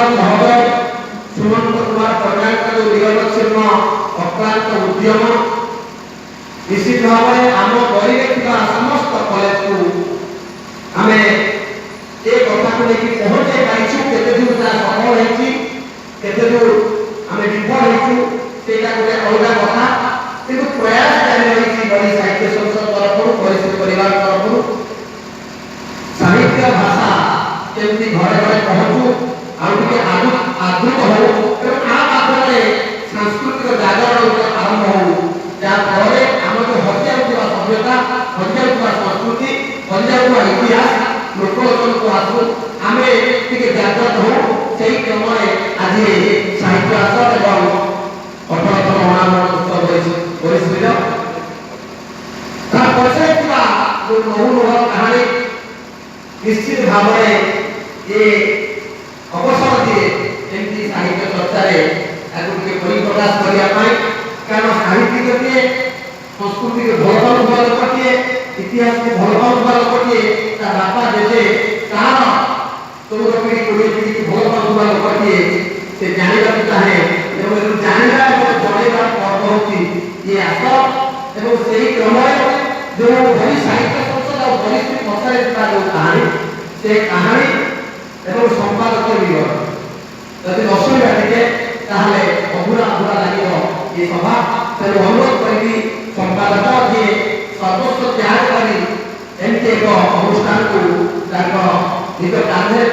महोदय सुमंत कुमार प्रधान का जो निरवच्छिन्न अक्लांत उद्यम निश्चित भाव में आम गरी समस्त कॉलेज को आम ये कथा को लेकिन पहुंचे पाइछु केते दूर सफल होइछि केते दूर आम विफल होइछु सेटा गोटे अलग कथा किंतु प्रयास जारी रही बड़ी साहित्य संसद तरफ परिषद परिवार तरफ साहित्य भाषा केमती घरे घरे पहुंचू आदृत हो सांस्कृतिक जागरण आरंभ हो जहाँफल आम जो हजाऊ सभ्यता हजाऊ संस्कृति हजाऊ इतिहास लोकलोचन को आसू आम जागृत हो से क्रम आज साहित्य आसर एवं 18तम उत्सव परिस्थित पछे जो नहु नहर कहानी निश्चित भाव ये अवसर दिए एमती साहित्य चर्चा परिप्रकाश करने कारण साहित्यिक किए संस्कृति के भल पाउवा लोक किए इतिहास को भल पाउवा लोक किए बापा जेजे तार 14 पीढ़ी 20 पीढ़ी की भल पाउवा लोक किए से जानवा चाहे जानवा जनइबार पर्व होती ये आस एवं से क्रम जो बड़ी साहित्य संसद और वरिष्ठ पचारे जो कहानी से कहानी एवं संपादक विवरण यदि असुविधा थे अभुरा अभुरा लगे ये सभा तेज अनुरोध करी संपादक जी सर्वस्व त्याग कर एमती एक अनुष्ठान को निज कांधे